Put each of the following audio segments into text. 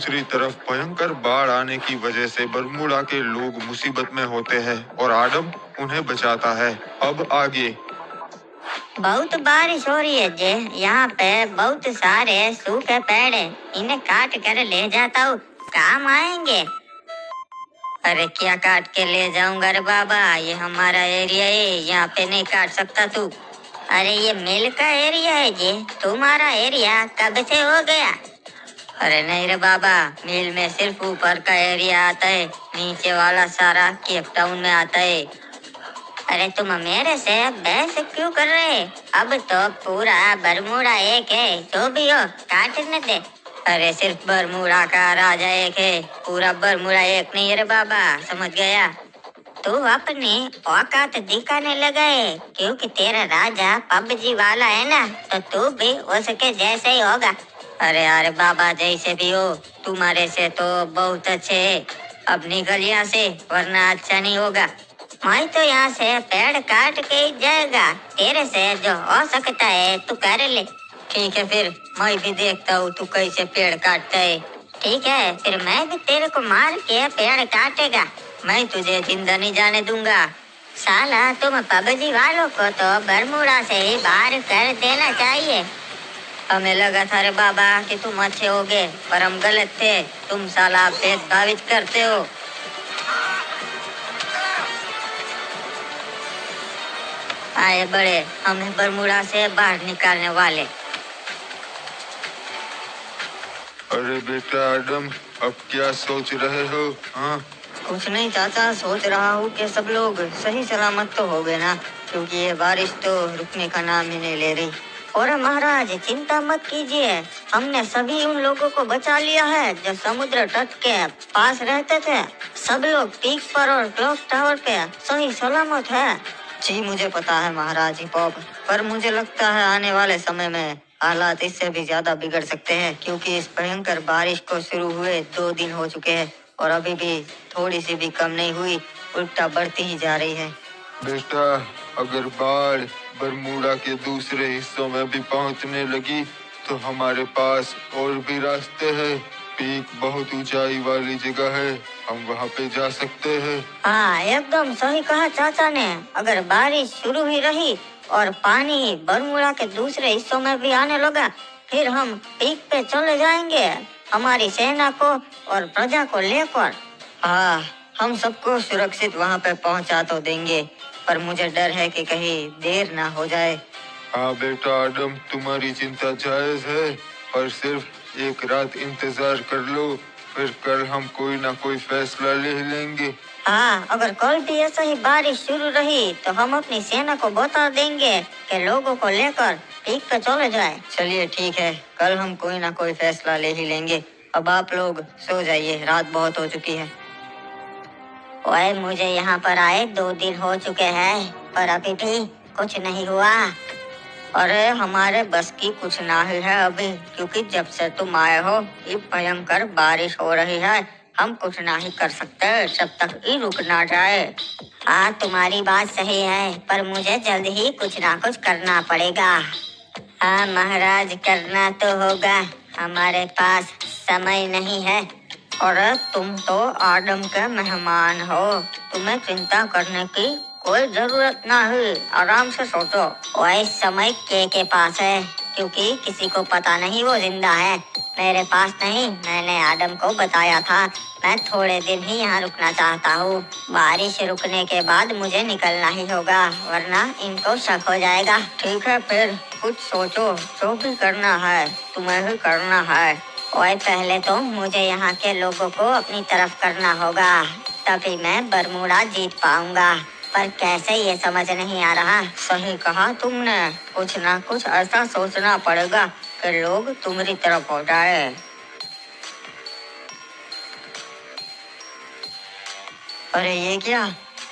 दूसरी तरफ भयंकर बाढ़ आने की वजह से बरमूडा के लोग मुसीबत में होते हैं और आडम उन्हें बचाता है। अब आगे। बहुत बारिश हो रही है जे, यहाँ पे बहुत सारे सूखे पेड़ हैं, इन्हें काट कर ले जाता हूँ, काम आएंगे। अरे क्या काट के ले जाऊंगा रे बाबा, ये हमारा एरिया है, यहाँ पे नहीं काट सकता तू। अरे ये मिल का एरिया है जी, तुम्हारा एरिया कब से हो गया? अरे नहीं रे बाबा, मिल में सिर्फ ऊपर का एरिया आता है, नीचे वाला सारा केप टाउन में आता है। अरे तुम मेरे से बहस क्यों कर रहे? अब तो पूरा बरमूडा एक है, जो भी हो काटने दे। अरे सिर्फ बरमूडा का राजा एक है, पूरा बरमूडा एक नहीं है रे बाबा, समझ गया? तू अपनी औकात दिखाने लगा है, क्योंकि तेरा राजा पबजी वाला है ना, तो तू भी उसके जैसे ही होगा। अरे यार बाबा, जैसे भी हो, तुम्हारे से तो बहुत अच्छे है। अब निकल यहाँ से, वरना अच्छा नहीं होगा। मैं तो यहाँ से पेड़ काट के ही जाएगा, तेरे से जो हो सकता है तू कर ले। ठीक है, फिर मैं भी देखता हूँ तू कैसे पेड़ काटता है। ठीक है, फिर मैं भी तेरे को मार के पेड़ काटेगा, मैं तुझे जिंदा नहीं जाने दूंगा। साला तुम पबजी वालों को तो बरमूडा से ही बाहर कर देना चाहिए। हमें लगा था रे बाबा कि तुम अच्छे होगे, पर हम गलत थे, तुम साला भेदभावित करते हो। आए बड़े, हमें बरमूडा से बाहर निकालने वाले। अरे बेटा आडम, अब क्या सोच रहे हो? हाँ, कुछ नहीं चाचा, सोच रहा हूँ कि सब लोग सही सलामत तो हो गए ना, क्योंकि ये बारिश तो रुकने का नाम ही नहीं ले रही। और महाराज चिंता मत कीजिए, हमने सभी उन लोगों को बचा लिया है जो समुद्र तट के पास रहते थे। सब लोग पीक पर और क्लॉक टावर पे सही सलामत है। जी मुझे पता है महाराज हिपॉप, पर मुझे लगता है आने वाले समय में हालात इससे भी ज्यादा बिगड़ सकते हैं, क्योंकि इस भयंकर बारिश को शुरू हुए 2 दिन हो चुके हैं और अभी भी थोड़ी सी भी कम नहीं हुई, उल्टा बढ़ती ही जा रही है। बेटा, अगर बाढ़ बरमूडा के दूसरे हिस्सों में भी पहुंचने लगी तो हमारे पास और भी रास्ते हैं। पीक बहुत ऊंचाई वाली जगह है, हम वहां पे जा सकते हैं। हाँ एकदम सही कहा चाचा ने, अगर बारिश शुरू ही रही और पानी बरमूडा के दूसरे हिस्सों में भी आने लगा, फिर हम पीक पे चले जाएंगे हमारी सेना को और प्रजा को लेकर। हाँ, हम सबको सुरक्षित वहाँ पे पहुँचा तो देंगे, पर मुझे डर है कि कहीं देर ना हो जाए। हाँ बेटा आडम, तुम्हारी चिंता जायज है, पर सिर्फ एक रात इंतजार कर लो, फिर कल हम कोई ना कोई फैसला ले लेंगे। हाँ, अगर कल भी ऐसा ही बारिश शुरू रही तो हम अपनी सेना को बता देंगे कि लोगों को लेकर पीक पे चले जाए। चलिए ठीक है, कल हम कोई ना कोई फैसला ले ही लेंगे। अब आप लोग सो जाइए, रात बहुत हो चुकी है। ओए, मुझे यहाँ पर आए 2 दिन हो चुके हैं, पर अभी भी कुछ नहीं हुआ। अरे हमारे बस की कुछ ना ही है अभी, क्योंकि जब से तुम आए हो ये भयंकर बारिश हो रही है, हम कुछ ना ही कर सकते जब तक ये रुक ना जाए। हाँ तुम्हारी बात सही है, पर मुझे जल्द ही कुछ ना कुछ करना पड़ेगा। हाँ महाराज, करना तो होगा, हमारे पास समय नहीं है। और तुम तो आदम के मेहमान हो, तुम्हें चिंता करने की कोई जरूरत नहीं, आराम से सोचो। वही समय के पास है, क्योंकि किसी को पता नहीं वो जिंदा है। मेरे पास नहीं, मैंने आदम को बताया था मैं थोड़े दिन ही यहाँ रुकना चाहता हूँ। बारिश रुकने के बाद मुझे निकलना ही होगा, वरना इनको शक हो जाएगा। ठीक है, फिर कुछ सोचो, जो भी करना है तुम्हें ही करना है। और पहले तो मुझे यहाँ के लोगों को अपनी तरफ करना होगा, तभी मैं बरमूडा जीत पाऊंगा, पर कैसे ये समझ नहीं आ रहा। सही कहा तुमने, कुछ ना कुछ ऐसा सोचना पड़ेगा कि लोग तुम्हारी तरफ हो जाए। अरे ये क्या,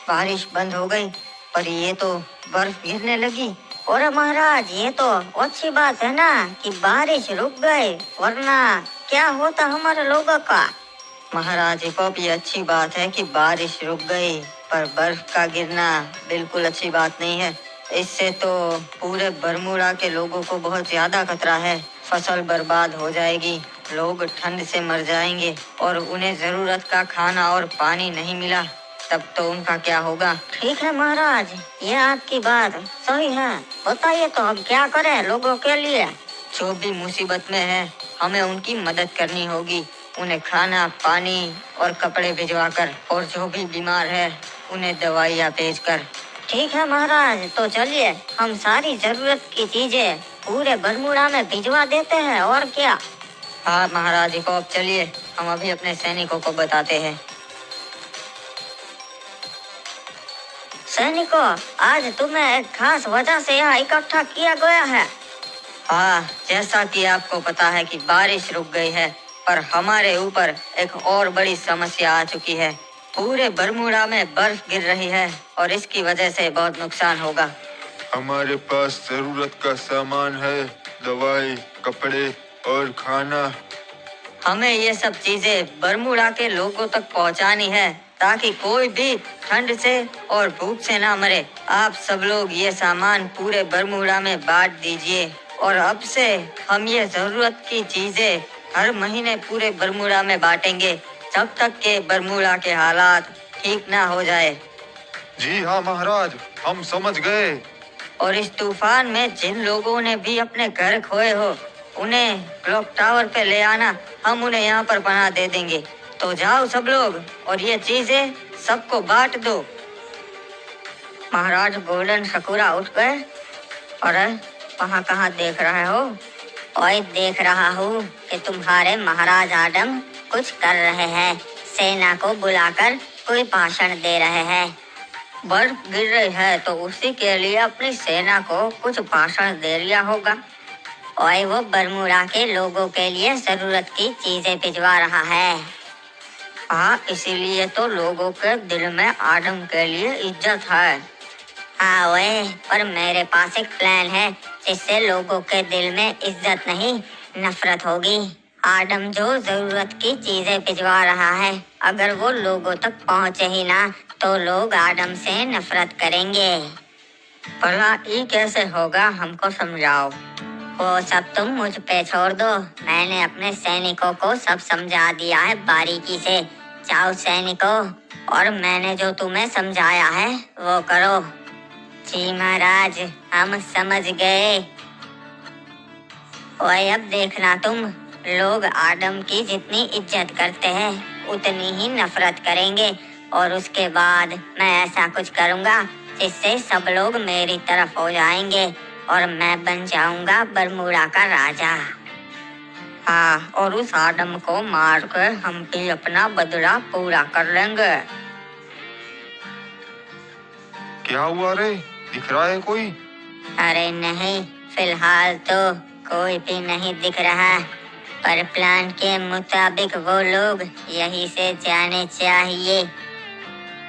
बारिश बंद हो गई, पर ये तो बर्फ गिरने लगी। और महाराज ये तो अच्छी बात है ना कि बारिश रुक गई, वरना क्या होता हमारे लोगों का। महाराज हिपॉप, ये अच्छी बात है कि बारिश रुक गई, पर बर्फ का गिरना बिल्कुल अच्छी बात नहीं है। इससे तो पूरे बरमूडा के लोगों को बहुत ज्यादा खतरा है, फसल बर्बाद हो जाएगी। लोग ठंड से मर जाएंगे और उन्हें जरूरत का खाना और पानी नहीं मिला तब तो उनका क्या होगा। ठीक है महाराज, ये आपकी बात सही है। बताइए तो अब क्या करें लोगों के लिए। जो भी मुसीबत में है हमें उनकी मदद करनी होगी, उन्हें खाना पानी और कपड़े भिजवाकर, और जो भी बीमार है उन्हें दवाइयाँ भेजकर। ठीक है महाराज, तो चलिए हम सारी जरूरत की चीजें पूरे बरमूडा में भिजवा देते हैं, और क्या। हाँ महाराज को अब चलिए हम अभी अपने सैनिकों को बताते हैं। सैनिकों, आज तुम्हें एक खास वजह से यहाँ इकट्ठा किया गया है। हाँ, जैसा कि आपको पता है कि बारिश रुक गई है, पर हमारे ऊपर एक और बड़ी समस्या आ चुकी है। पूरे बरमूडा में बर्फ गिर रही है और इसकी वजह से बहुत नुकसान होगा। हमारे पास जरूरत का सामान है, दवाई, कपड़े और खाना। हमें ये सब चीजें बरमूडा के लोगों तक पहुंचानी है ताकि कोई भी ठंड से और भूख से ना मरे। आप सब लोग ये सामान पूरे बरमूडा में बांट दीजिए, और अब से हम ये जरूरत की चीजें हर महीने पूरे बरमूडा में बांटेंगे जब तक के बरमूडा के हालात ठीक ना हो जाए। जी हाँ महाराज, हम समझ गए। और इस तूफान में जिन लोगों ने भी अपने घर खोए हो उन्हें क्लॉक टावर पे ले आना, हम उन्हें यहाँ पर पनाह दे देंगे। तो जाओ सब लोग और ये चीजें सबको बांट दो। महाराज गोल्डन सकुरा उठ गए। अरे वहाँ कहाँ देख रहे हो? ओए देख रहा हूँ कि तुम्हारे महाराज आडम कुछ कर रहे हैं, सेना को बुलाकर कोई भाषण दे रहे हैं। बर्फ गिर रही है तो उसी के लिए अपनी सेना को कुछ भाषण दे लिया होगा। और वो बरमूडा के लोगों के लिए जरूरत की चीजें भिजवा रहा है। हाँ, इसीलिए तो लोगों के दिल में आदम के लिए इज्जत है। हाँ वे, पर मेरे पास एक प्लान है जिससे लोगों के दिल में इज्जत नहीं नफरत होगी। आदम जो जरूरत की चीजें भिजवा रहा है, अगर वो लोगों तक पहुँचे ही ना तो लोग आदम से नफरत करेंगे। भला ये कैसे होगा, हमको समझाओ। वो सब तुम मुझ पे छोड़ दो, मैंने अपने सैनिकों को सब समझा दिया है बारीकी से। जाओ सैनिकों, और मैंने जो तुम्हें समझाया है वो करो। जी महाराज, हम समझ गए। और अब देखना तुम, लोग आदम की जितनी इज्जत करते हैं उतनी ही नफरत करेंगे, और उसके बाद मैं ऐसा कुछ करूँगा जिससे सब लोग मेरी तरफ हो जाएंगे और मैं बन जाऊंगा बरमूडा का राजा। हाँ, और उस आदम को मार कर हम भी अपना बदला पूरा कर लेंगे। क्या हुआ रे, दिख रहा है कोई? अरे नहीं, फिलहाल तो कोई भी नहीं दिख रहा, पर प्लान के मुताबिक वो लोग यहीं से जाने चाहिए।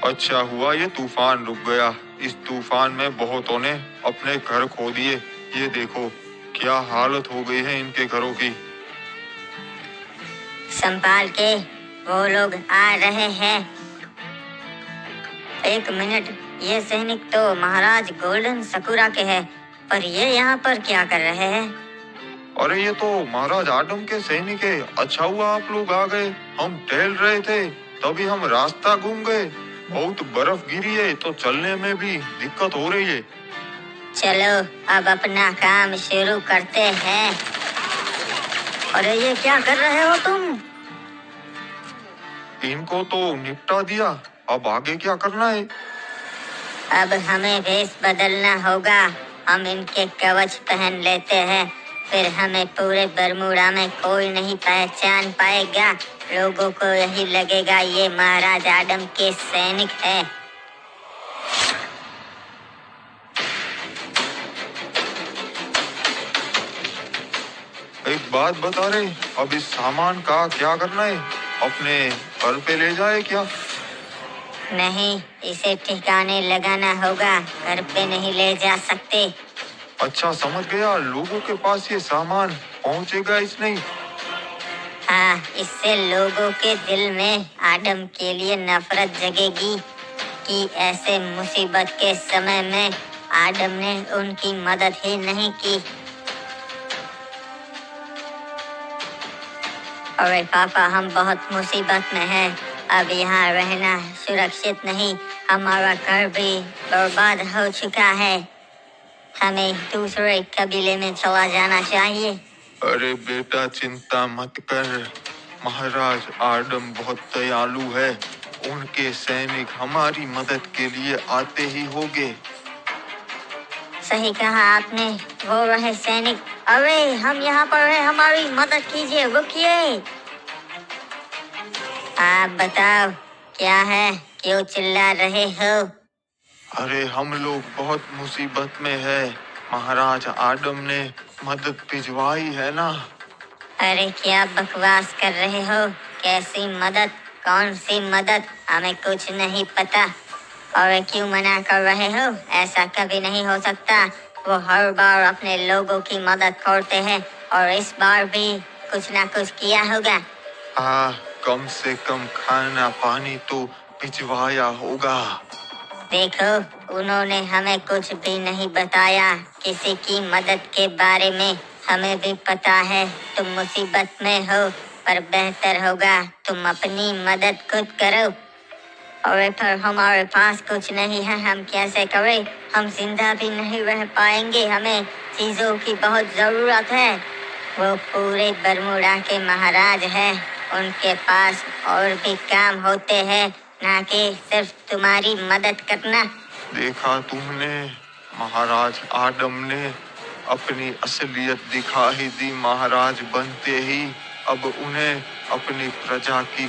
अच्छा हुआ ये तूफान रुक गया। इस तूफान में बहुतों ने अपने घर खो दिए। ये देखो क्या हालत हो गई है इनके घरों की। संभाल के, वो लोग आ रहे हैं। एक मिनट, ये सैनिक तो महाराज गोल्डन सकुरा के हैं, पर ये यहाँ पर क्या कर रहे हैं? अरे ये तो महाराज आदम के सैनिक है। अच्छा हुआ आप लोग आ गए, हम टहल रहे थे तभी हम रास्ता घूम गए। बहुत बर्फ गिरी है तो चलने में भी दिक्कत हो रही है। चलो अब अपना काम शुरू करते हैं। अरे ये क्या कर रहे हो तुम? इनको तो निपटा दिया, अब आगे क्या करना है? अब हमें वेश बदलना होगा। हम इनके कवच पहन लेते हैं, फिर हमें पूरे बरमूडा में कोई नहीं पहचान पाएगा। लोगों को यही लगेगा ये महाराज आदम के सैनिक है। एक बात बता रहे, अब इस सामान का क्या करना है? अपने घर पे ले जाए क्या? नहीं, इसे ठिकाने लगाना होगा, घर पे नहीं ले जा सकते। अच्छा समझ गया, लोगों के पास ये सामान पहुंचेगा इसने। हाँ, इससे लोगों के दिल में आदम के लिए नफरत जगेगी कि ऐसे मुसीबत के समय में आदम ने उनकी मदद ही नहीं की। अरे पापा, हम बहुत मुसीबत में हैं। अब यहाँ रहना सुरक्षित नहीं। हमारा घर भी बर्बाद हो चुका है। हमें दूसरे कबीले में चला जाना चाहिए। अरे बेटा, चिंता मत कर। महाराज आडम बहुत दयालु है। उनके सैनिक हमारी मदद के लिए आते ही होंगे। सही कहा आपने, वो रहे सैनिक। अरे हम यहाँ पर हैं, हमारी मदद कीजिए, रुकिए। आप बताओ, क्या है, क्यों चिल्ला रहे हो? अरे हम लोग बहुत मुसीबत में है। महाराज आडम ने मदद भिजवाई है ना। अरे क्या बकवास कर रहे हो? कैसी मदद? कौन सी मदद? हमें कुछ नहीं पता। और क्यों मना कर रहे हो? ऐसा कभी नहीं हो सकता। वो हर बार अपने लोगों की मदद करते हैं और इस बार भी कुछ ना कुछ किया होगा। कम से कम खाना पानी तो भिजवाया होगा। देखो, उन्होंने हमें कुछ भी नहीं बताया किसी की मदद के बारे में। हमें भी पता है तुम मुसीबत में हो, पर बेहतर होगा तुम अपनी मदद खुद करो। और पर हमारे पास कुछ नहीं है, हम कैसे करें? हम जिंदा भी नहीं रह पाएंगे, हमें चीजों की बहुत जरूरत है। वो पूरे बरमूडा के महाराज हैं, उनके पास और भी काम होते हैं, ना कि सिर्फ तुम्हारी मदद करना। देखा तुमने, महाराज आडम ने अपनी असलियत दिखा ही दी। महाराज बनते ही अब उन्हें अपनी प्रजा की